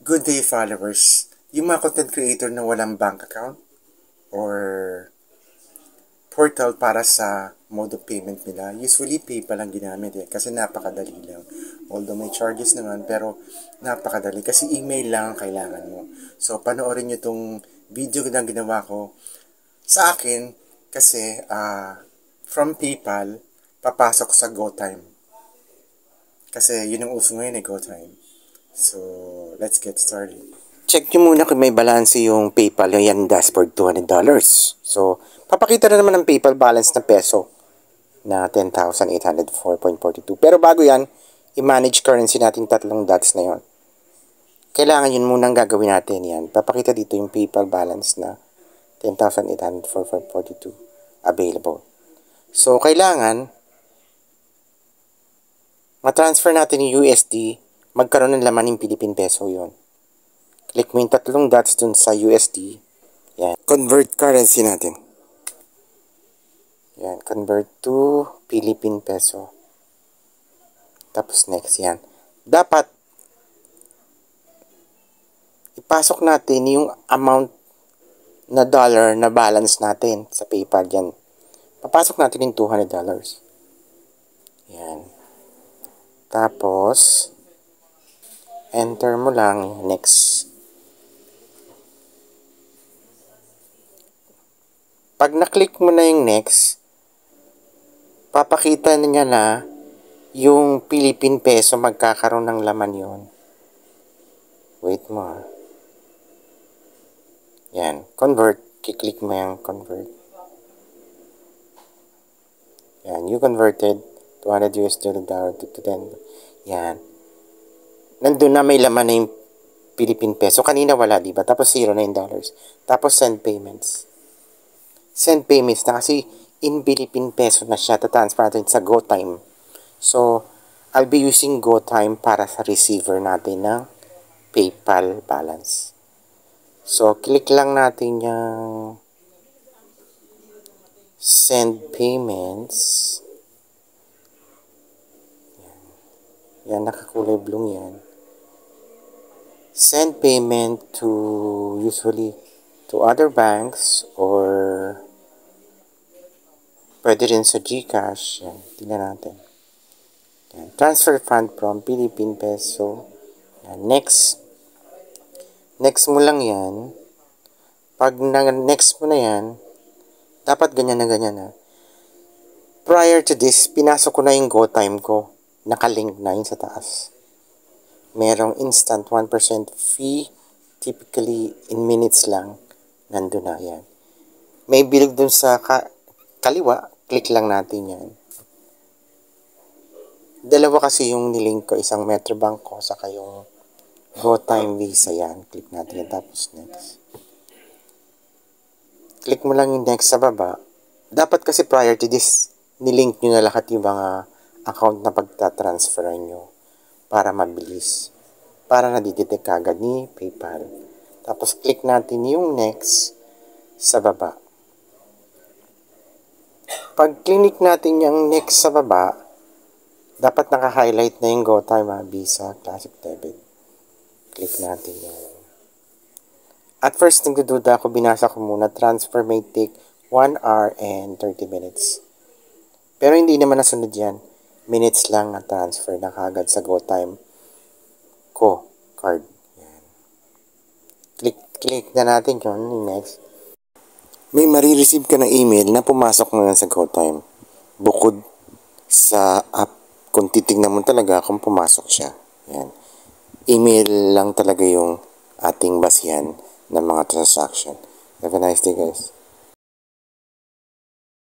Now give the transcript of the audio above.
Good day, followers. Yung mga content creator na walang bank account or portal para sa mode of payment nila, usually PayPal ang ginamit kasi napakadali lang. Although may charges naman, pero napakadali kasi email lang ang kailangan mo. So, panoorin nyo itong video na ginawa ko sa akin kasi from PayPal, papasok sa GoTime. Kasi yun ang uso ngayon GoTime. So, let's get started. Check nyo muna kung may balance yung PayPal. Yan, dashboard $200. So, papakita na naman ng PayPal balance na peso na 10,804.42. Pero bago yan, i-manage currency natin tatlong dots na yon. Kailangan yun munang gagawin natin yan. Papakita dito yung PayPal balance na 10,804.42 available. So, kailangan matransfer natin yung USD, magkaroon ng laman yung Philippine Peso yon. Click mo yung tatlong dots dun sa USD. Yan. Convert currency natin. Yan. Convert to Philippine Peso. Tapos next. Yan. Dapat ipasok natin yung amount na dollar na balance natin sa PayPal. Yan. Papasok natin yung $200. Yan. Tapos enter mo lang next. Pag na-click mo na yung next, papakita niya na yung Philippine Peso magkakaroon ng laman yon. Wait mo. Yan. Convert. Kiklik mo yung convert. Yan. You converted $200 to 10. Yan. Nandun na may laman na yung Philippine Peso. Kanina wala, diba? Tapos $0 na yung dollars. Tapos send payments. Send payments na kasi in Philippine Peso na siya. Tatransfer natin sa GoTime. So, I'll be using GoTime para sa receiver natin ng PayPal balance. So, click lang natin yung send payments. Yan, nakakulay blue yan. Send payment to usually to other banks or pwede rin sa GCash. Yan, tingnan natin. Yan, transfer fund from Philippine Peso. Yan, next. Next mo lang yan. Pag next mo na yan, dapat ganyan na. Prior to this, pinasok ko na yung GoTime ko. Nakalink na yun sa taas. Merong instant 1% fee. Typically, in minutes lang. Nandun na yan. May bilog dun sa kaliwa. Click lang natin yan. Dalawa kasi yung nilink ko. Isang Metrobank ko. Saka yung GoTime Visa yan. Click natin yan. Tapos next. Click mo lang yung next sa baba. Dapat kasi prior to this, nilink nyo na lahat yung mga account na pagtatransferan nyo para mabilis. Para nadidetect agad ni PayPal. Tapos click natin yung next sa baba. Pag click natin yung next sa baba, dapat naka-highlight na yung GoTime, Visa, Classic Debit. Click natin yung. At first, nagdududa ako, binasa ko muna, transfer may take 1 hour and 30 minutes. Pero hindi naman nasunod yan. Minutes lang na transfer na kagad sa GoTime ko card. Yan. Click na natin yun. Next. May marireceive ka na email na pumasok mo yan sa GoTime. Bukod sa app, kung titignan mo talaga kung pumasok siya. Yan. Email lang talaga yung ating basihan ng mga transaction. Have a nice day, guys.